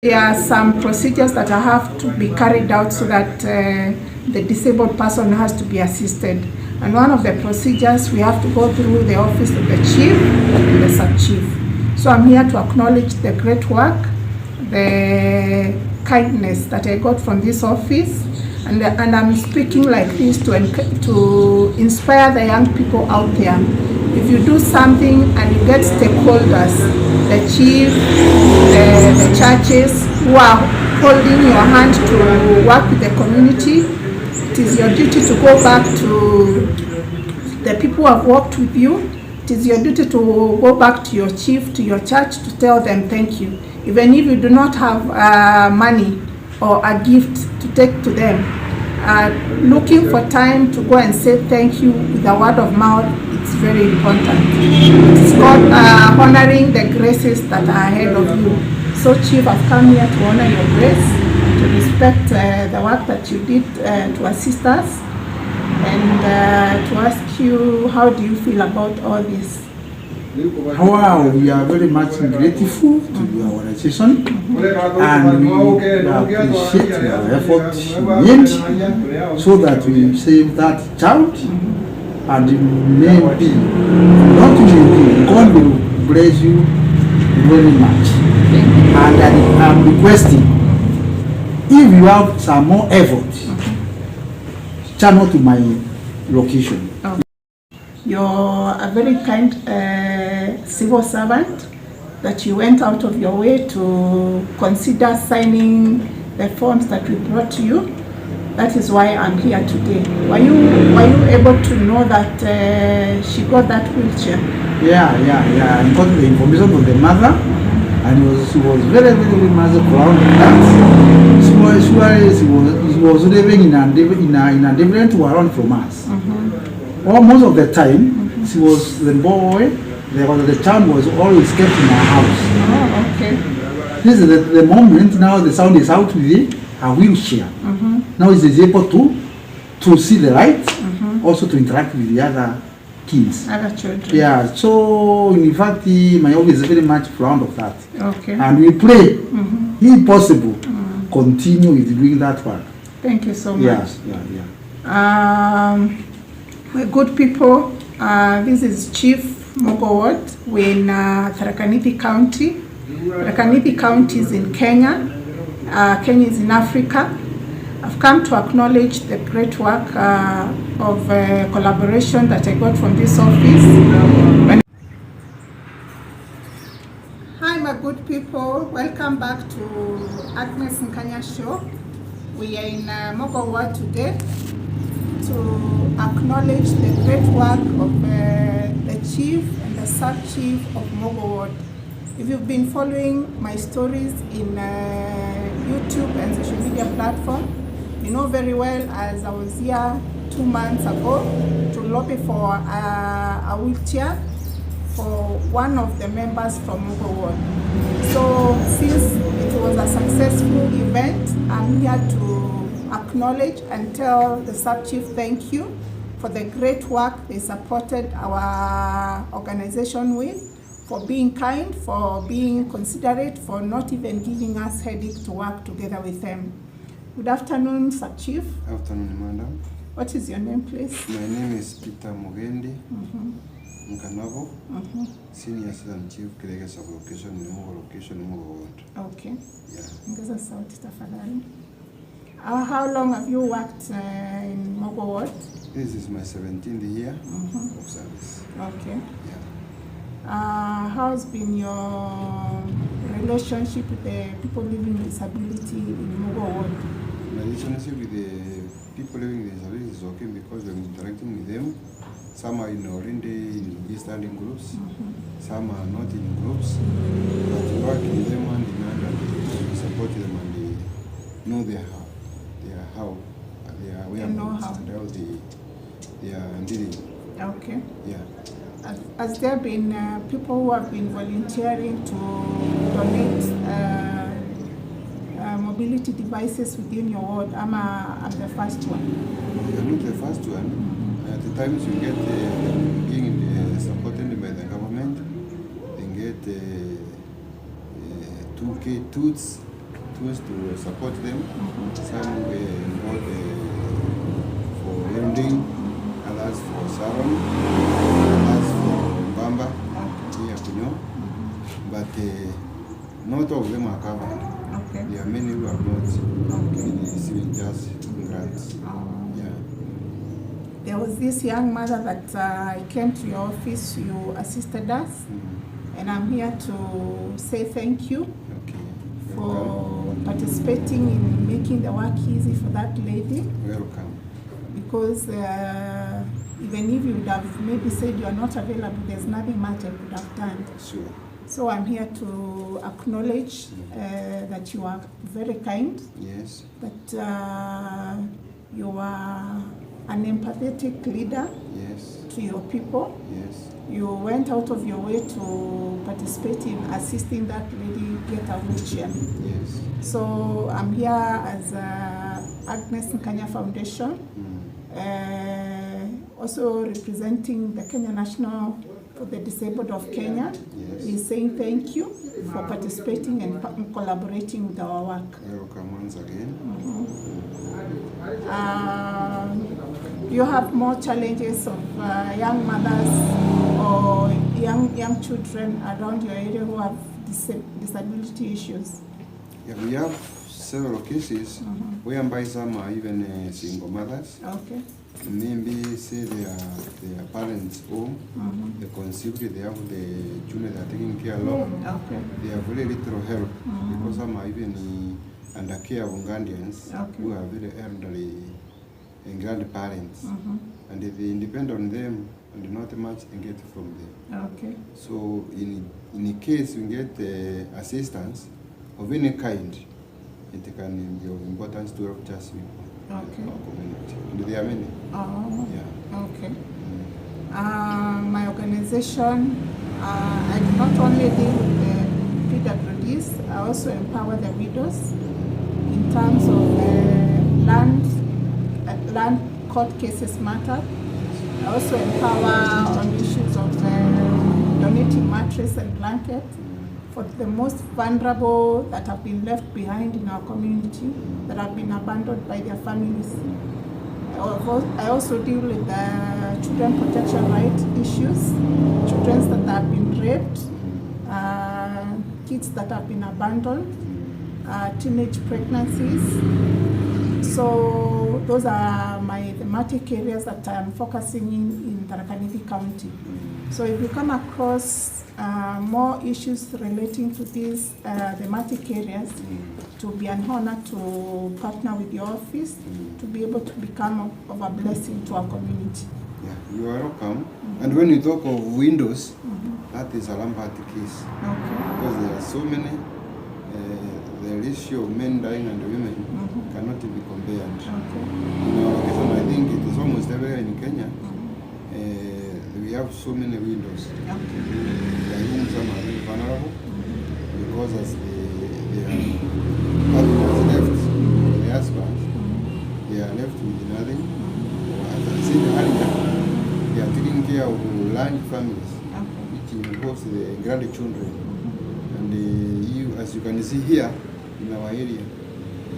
There are some procedures that have to be carried out so that the disabled person has to be assisted. And one of the procedures, we have to go through the office of the chief and the sub-chief. So I'm here to acknowledge the great work, the kindness that I got from this office, and I'm speaking like this to inspire the young people out there. If you do something and you get stakeholders, the chief, the churches who are holding your hand to work with the community, it is your duty to go back to the people who have worked with you. It is your duty to go back to your chief, to your church, to tell them thank you. Even if you do not have money or a gift to take to them, looking for time to go and say thank you with a word of mouth, it's very important. It's called honoring the graces that are ahead of you. So Chief, I've come here to honor your grace, to respect the work that you did to assist us, and to ask you, how do you feel about all this? Wow, we are very much grateful to your organization, and we appreciate your effort made so that we save that child, and maybe, not maybe, God will bless you very much. And I'm requesting, if you have some more effort, channel to my location. Oh. You're a very kind civil servant that you went out of your way to consider signing the forms that we brought to you. That is why I'm here today. Were you able to know that she got that wheelchair? Yeah. I got the information from the mother, and she was very much proud of that. She was living in a different world from us. Most of the time, she was the boy, the child was always kept in our house. Oh, okay. This is the moment now the sound is out with a wheelchair. Now she is able to see the light, also to interact with the other kids. Other children. Yeah, so in fact, my office is very much proud of that. Okay. And we pray, if possible, continue with doing that work. Thank you so much. Yes. We're good people. This is Chief Mugwe. We're in Tharaka Nithi County. Tharaka Nithi County is in Kenya. Kenya is in Africa. I've come to acknowledge the great work of collaboration that I got from this office. Hi, my good people. Welcome back to Agnes Nkanya show. We are in Mugwe today to acknowledge the great work of the chief and the sub-chief of Mugwe. If you've been following my stories in YouTube and social media platform, you know very well, as I was here 2 months ago to lobby for a wheelchair for one of the members from Mugwe. So since it was a successful event, I'm here to acknowledge and tell the sub-chief thank you for the great work they supported our organization with, for being kind, for being considerate, for not even giving us headache to work together with them. Good afternoon, Sub-Chief. Afternoon, madam. What is your name, please? My name is Peter Mugwe, Nkanya, Senior Assistant Chief, Kirege Sub-Location, Mugwe. Okay. Yeah. How long have you worked in Mugwe? This is my 17th year of service. Okay. Yeah. How's been your relationship with the people living with disability in Mugwe? My relationship with the people living with disabilities is okay because I'm interacting with them. Some are already in standing groups, some are not in groups, but we work with them hand in hand and we support them and they know their whereabouts and how they are dealing. Okay. Yeah. Has there been people who have been volunteering to donate mobility devices within your ward? I'm the first one. You're not the first one. At the times you get being supported by the government, they get 2K tools tools to support them. Some involved for welding, others for salon, others for bamba, here, but not all of them are covered. Okay. There are many who have not been receiving just grants. Yeah. There was this young mother that came to your office, you assisted us, and I'm here to say thank you for participating in making the work easy for that lady. Welcome. Because even if you would have maybe said you are not available, there's nothing much I could have done. Sure. So I'm here to acknowledge that you are very kind. Yes. That you are an empathetic leader. Yes. To your people. Yes. You went out of your way to participate in assisting that lady get a wheelchair. Yes. So I'm here as Agnes Nkanya Foundation, also representing the Kenya National for the Disabled of Kenya. Yes. Is saying thank you for participating and collaborating with our work. Welcome once again. You have more challenges of young mothers or young children around your area who have disability issues? Yeah, we have several cases whereby some are even single mothers. Okay. Maybe say their parents home, they conceived, they have the children they are taking care of. Okay. They have very little help because some are even under care of guardians who are very elderly and grandparents, and they depend on them and not much and get from them. Okay. So in case we get assistance of any kind, it can be of importance to help just people in our community. And there are many. Oh. Yeah. Okay. My organization, I do not only deal with the PWDs, I also empower the widows in terms of land court cases matter. I also empower on issues of donating mattress and blanket for the most vulnerable that have been left behind in our community, that have been abandoned by their families. I also deal with the children protection rights issues, children that have been raped, kids that have been abandoned, teenage pregnancies. So those are my thematic areas that I'm focusing in Tharaka Nithi County. So if you come across more issues relating to these thematic areas, to be an honor to partner with your office to be able to become of a blessing to our community. Yeah, you are welcome. And when you talk of windows, that is a Lambert case. Because there are so many, the ratio of men dying and women cannot be compared. In our location, I think it is almost everywhere in Kenya. We have so many windows. The rooms are very vulnerable because as they are left with the husband, they are left with nothing. As I said earlier, they are taking care of large families, which involves the grandchildren. And as you can see here in our area,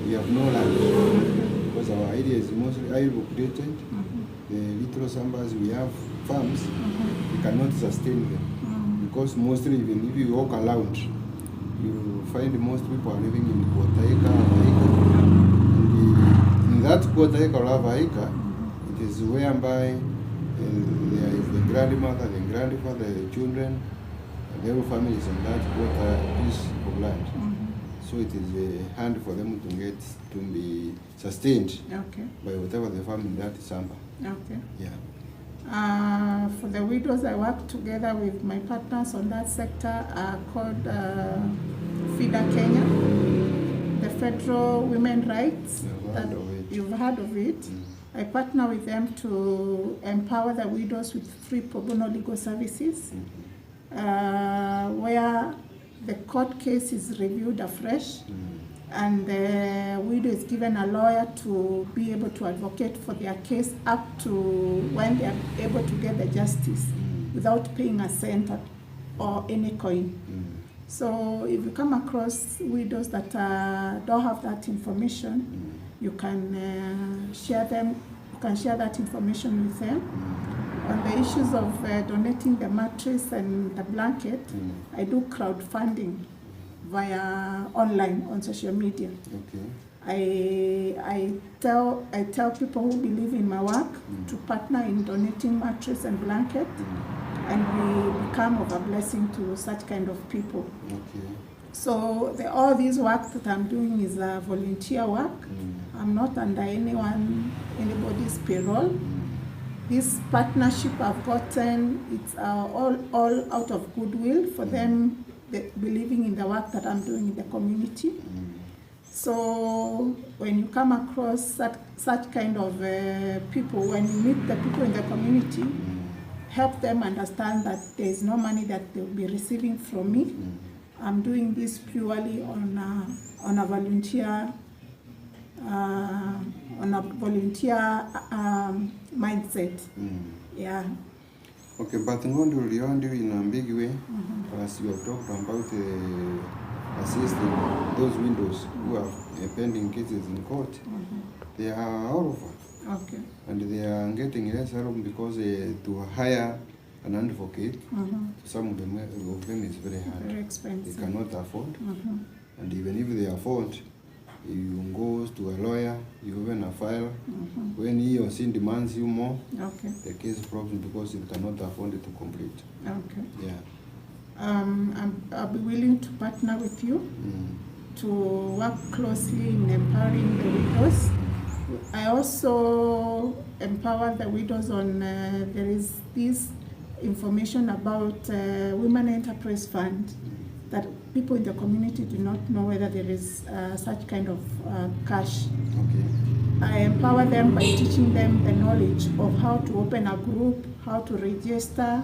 we have no land because our area is mostly highly populated. The little sambas we have farms, we cannot sustain them because mostly even if you walk around, you find most people are living in quarter acre or acre. And in that quarter acre or acre, it is whereby there is the grandmother, the grandfather, the children, and the whole family is on that quarter piece of land. So it is a hand for them to get to be sustained by whatever they farm in that samba. Yeah. For the widows, I work together with my partners on that sector called FIDA Kenya, the Federal Women Rights. You've heard of it. I partner with them to empower the widows with free pro bono legal services, where the court case is reviewed afresh, and the widow is given a lawyer to be able to advocate for their case up to when they are able to get the justice without paying a cent or any coin. So if you come across widows that don't have that information, you can share them. You can share that information with them. On the issues of donating the mattress and the blanket, I do crowdfunding via online on social media. Okay. I tell people who believe in my work to partner in donating mattress and blanket, and we become of a blessing to such kind of people. Okay. So all this work that I'm doing is a volunteer work. I'm not under anybody's payroll. This partnership I've gotten, it's all out of goodwill for them believing in the work that I'm doing in the community. So when you come across such kind of people, when you meet the people in the community, help them understand that there is no money that they'll be receiving from me. I'm doing this purely on a volunteer mindset. Yeah. Okay, but ngondo uliondi in a big way, as you have talked about assisting those widows who have pending cases in court. They are all over. Okay. And they are getting less help because to hire an advocate, some of them is very hard. Very expensive. They cannot afford. And even if they afford, you go to a lawyer, you open a file. When he or she demands you more, the case is problem because it cannot afford it to complete. Okay. Yeah. I'll be willing to partner with you to work closely in empowering the widows. I also empower the widows on, there is this information about Women Enterprise Fund that people in the community do not know whether there is such kind of cash. Okay. I empower them by teaching them the knowledge of how to open a group, how to register,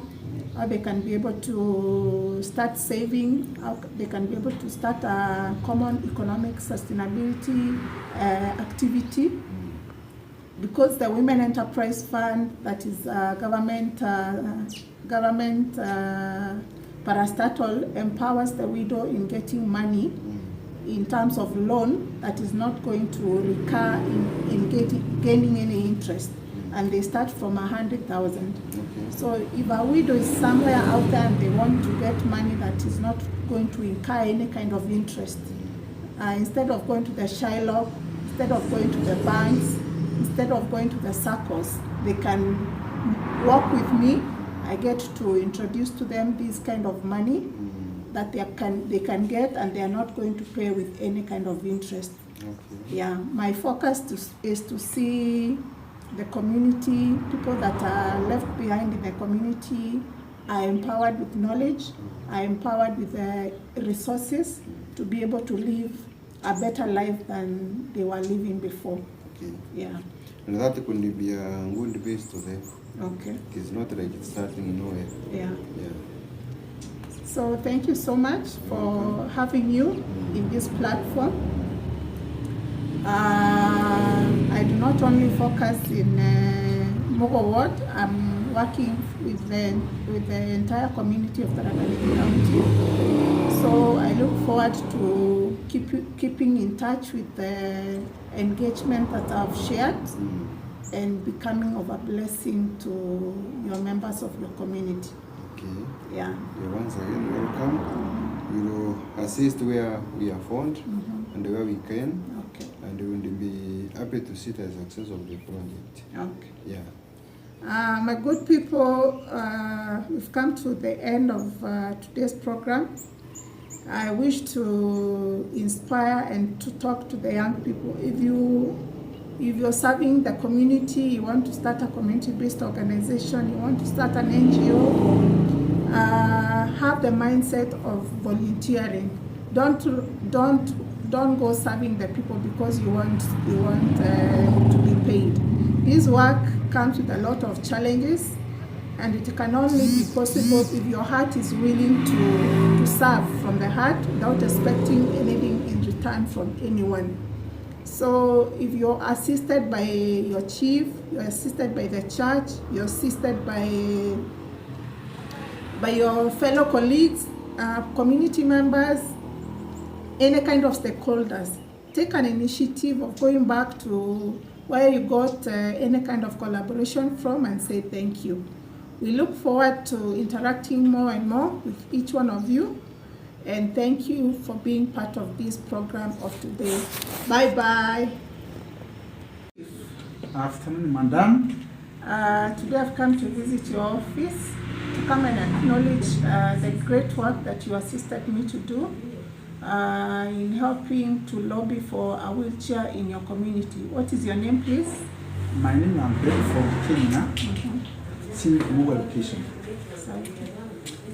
how they can be able to start saving, how they can be able to start a common economic sustainability activity. Because the Women Enterprise Fund, that is government parastatal, empowers the widow in getting money in terms of loan that is not going to recur in gaining any interest. And they start from 100,000. So if a widow is somewhere out there and they want to get money that is not going to incur any kind of interest, instead of going to the Shylock, instead of going to the banks, instead of going to the circles, they can work with me. I get to introduce to them this kind of money that they can get, and they are not going to pay with any kind of interest. Yeah, my focus is to see the community, people that are left behind in the community, are empowered with knowledge, are empowered with resources to be able to live a better life than they were living before. Okay. Yeah. And that could be a good base to them. Okay. It is not like it's starting nowhere. Yeah. Yeah. So thank you so much for having you in this platform. I do not only focus in Mugwe ward. I'm working with the entire community of Tarakaniti County. So I look forward to keeping in touch with the engagement that I've shared and becoming of a blessing to your members of your community. Okay. Yeah. Once again, welcome. We will assist where we are found and where we can. Okay. And we will be happy to see the success of the project. Okay. Yeah. My good people, we've come to the end of today's program. I wish to inspire and to talk to the young people. If you're serving the community, you want to start a community-based organization, you want to start an NGO, have the mindset of volunteering. Don't go serving the people because you want to be paid. This work comes with a lot of challenges, and it can only be possible if your heart is willing to serve from the heart without expecting anything in return from anyone. So if you're assisted by your chief, you're assisted by the church, you're assisted by your fellow colleagues, community members, any kind of stakeholders, take an initiative of going back to where you got any kind of collaboration from and say thank you. We look forward to interacting more and more with each one of you, and thank you for being part of this program of today. Bye-bye. Afternoon, madam. Today I've come to visit your office to come and acknowledge the great work that you assisted me to do in helping to lobby for a wheelchair in your community. What is your name, please? My name is Ben from Kenya. Chief Mugwe location. Sorry.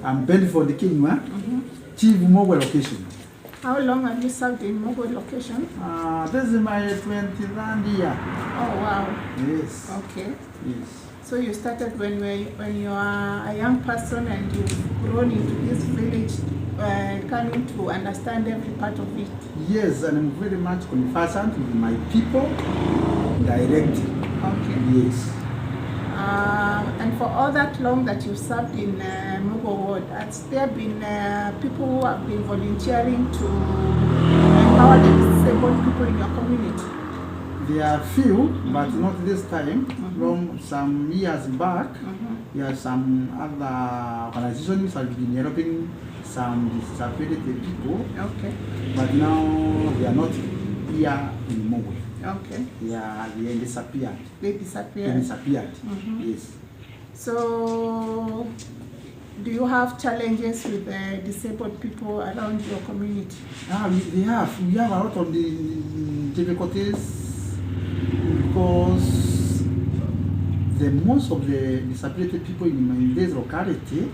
I'm Ben for the Kenya. Chief Mugwe location. How long have you served in Mugwe location? This is my 23rd year. Oh wow. Yes. Okay. Yes. So you started when you are a young person and you've grown into this village, coming to understand every part of it. Yes, and I'm very much conversant with my people directly. Okay. Yes. And for all that long that you served in Mugwe ward, has there been people who have been volunteering to empower the disabled people in your community? There are few, but not this time. From some years back, there are some other organizations that have been helping some disabled people. Okay. But now they are not here in Mugwe. Okay. They disappeared. They They disappeared. disappeared. Yes. So, do you have challenges with disabled people around your community? We have a lot of the difficulties because most of the disabled people in this locality,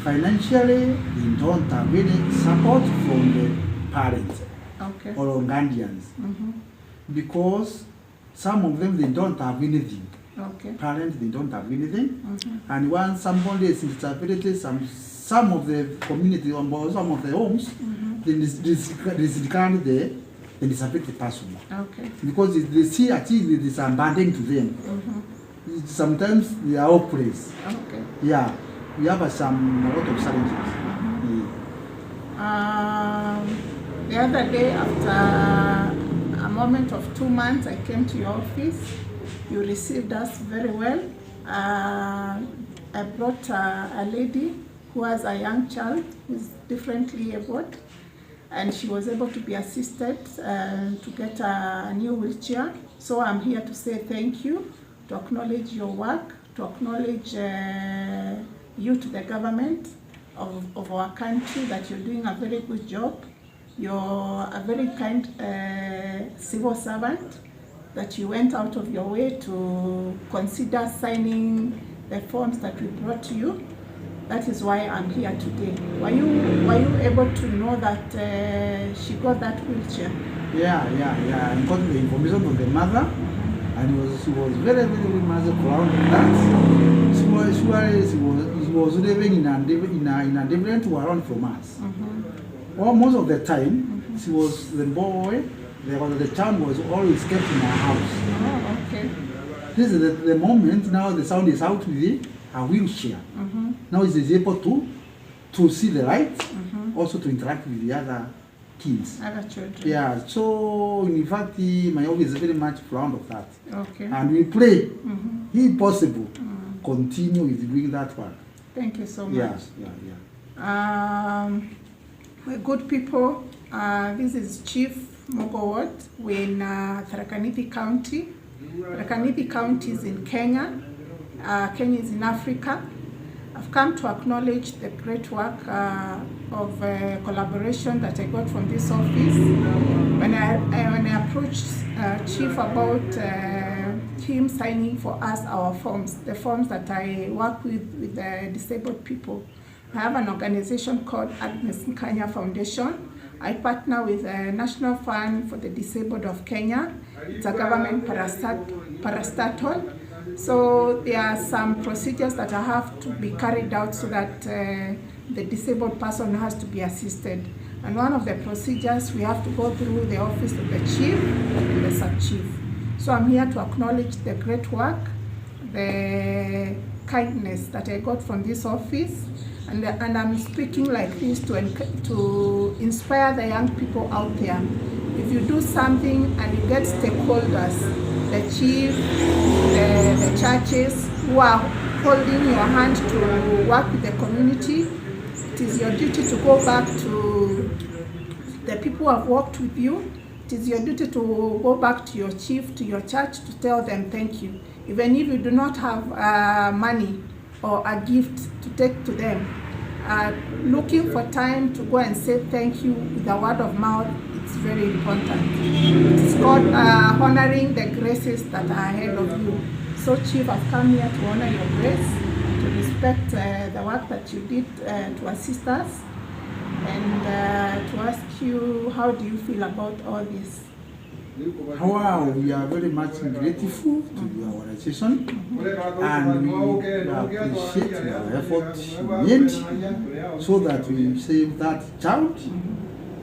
financially, they don't have any support from the parents Okay. or guardians. Because some of them, they don't have anything. Okay. Parents, they don't have anything. And when somebody is in disability, some of the community, or some of the homes, they discard the disability person. Okay. Because they see a child that is abandoned to them. Sometimes they are hopeless. Okay. Yeah, we have a lot of challenges. The other day, after a moment of 2 months, I came to your office. You received us very well. I brought a lady who has a young child who is differently abled, and she was able to be assisted to get a new wheelchair. So I'm here to say thank you, to acknowledge your work, to acknowledge you to the government of our country, that you're doing a very good job. You're a very kind civil servant, that you went out of your way to consider signing the forms that we brought to you. That is why I'm here today. Were you able to know that she got that wheelchair? Yeah. I got the information from the mother, and she was very, very much proud of that. She was living in a different world from us. Most of the time, she was the boy. The child was always kept in our house. Oh, okay. This is the moment now the sound is out with a wheelchair. Now he is able to see the light, also to interact with the other kids. Other children. Yeah, so in fact, my office is very much proud of that. Okay. And we pray, if possible, continue with doing that work. Thank you so much. Yeah. We're good people. This is Chief Mugwe ward. We're in Tharaka Nithi County. Tharaka Nithi County is in Kenya. Kenya is in Africa. I've come to acknowledge the great work of collaboration that I got from this office. When I approached Chief about him signing for us our forms, the forms that I work with the disabled people. I have an organization called Agnes Nkanya Foundation. I partner with the National Fund for the Disabled of Kenya. It's a government parastatal. So there are some procedures that have to be carried out so that the disabled person has to be assisted. And one of the procedures, we have to go through the office of the chief and the sub-chief. So I'm here to acknowledge the great work, the kindness that I got from this office. And I'm speaking like this to inspire the young people out there. If you do something and you get stakeholders, the chief, the churches who are holding your hand to work with the community, it is your duty to go back to the people who have worked with you. It is your duty to go back to your chief, to your church, to tell them thank you. Even if you do not have money or a gift to take to them, looking for time to go and say thank you with a word of mouth, it's very important. It's called honoring the graces that are ahead of you. So Chief, I've come here to honor your grace, to respect the work that you did to assist us, and to ask you, how do you feel about all this? Wow, we are very much grateful to your organization, and we appreciate your effort made so that we save that child,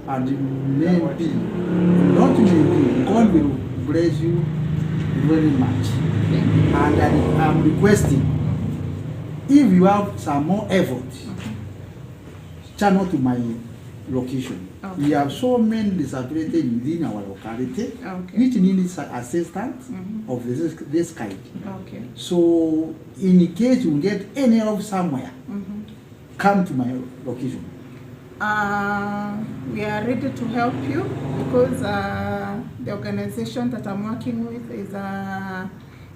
and maybe, not maybe, God will bless you very much. And I'm requesting, if you have some more effort, channel to my location. Okay. We have so many disabilities within our locality, okay, which needs assistance of this kind. Okay. So, in case you get any help somewhere, come to my location. We are ready to help you because the organization that I'm working with is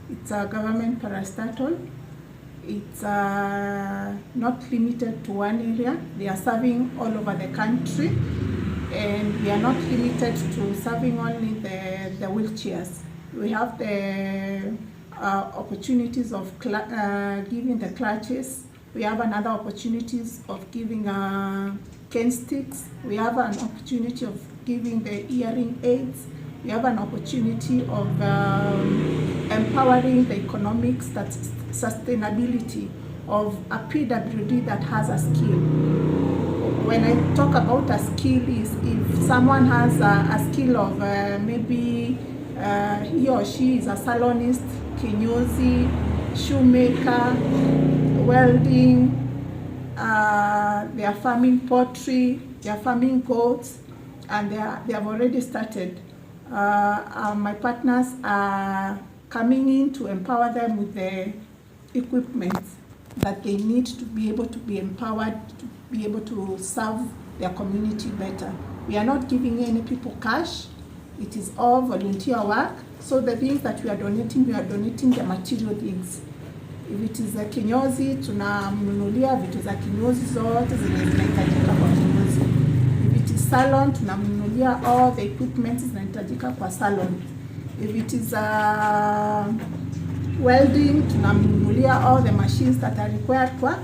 it's a government parastatal. It's not limited to one area. They are serving all over the country, and we are not limited to serving only the wheelchairs. We have the opportunities of giving the clutches. We have another opportunities of giving cane sticks. We have an opportunity of giving the hearing aids. We have an opportunity of empowering the economics, that sustainability of a PWD that has a skill. When I talk about a skill, is if someone has a skill of maybe he or she is a salonist, kinyozi, shoemaker, welding, they are farming poultry, they are farming goats, and they have already started. My partners are coming in to empower them with the equipment that they need to be able to be empowered, to be able to serve their community better. We are not giving any people cash. It is all volunteer work. So the things that we are donating the material things. If it is a kinyozi, tunamnunulia vitu za kinyozi zote zinahitajika kwa kinyozi. If it is salon, tunamnunulia all the equipment zinahitajika kwa salon. If it is welding, tunamnunulia all the machines that are required for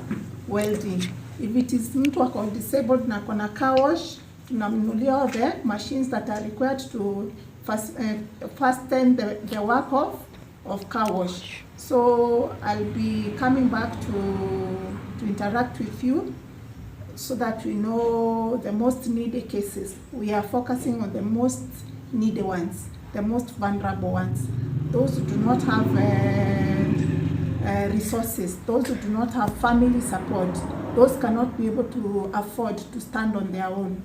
welding. If it is mtu ako disabled na kona car wash, tunamnunulia all the machines that are required to fasten the work of car wash. So I'll be coming back to interact with you so that we know the most needy cases. We are focusing on the most needy ones, the most vulnerable ones, those who do not have resources, those who do not have family support, those cannot be able to afford to stand on their own.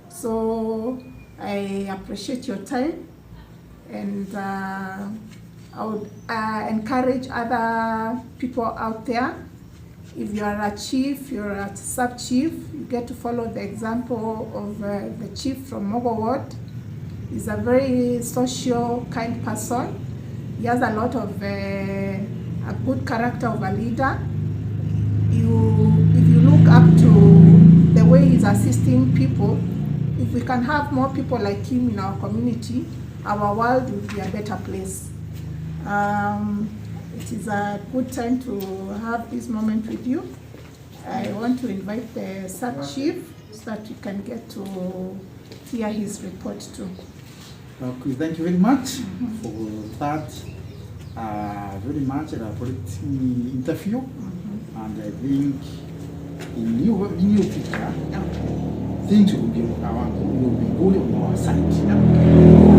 So I appreciate your time, and I would encourage other people out there. If you are a chief, you're a sub-chief, you get to follow the example of the chief from Mugwe Ward. He's a very social, kind person. He has a lot of a good character of a leader. If you look up to the way he's assisting people, if we can have more people like him in our community, our world will be a better place. It is a good time to have this moment with you. I want to invite the sub-chief so that you can get to hear his report too. Okay, thank you very much for that very much elaborate interview. And I think in your future, things will be good on our side.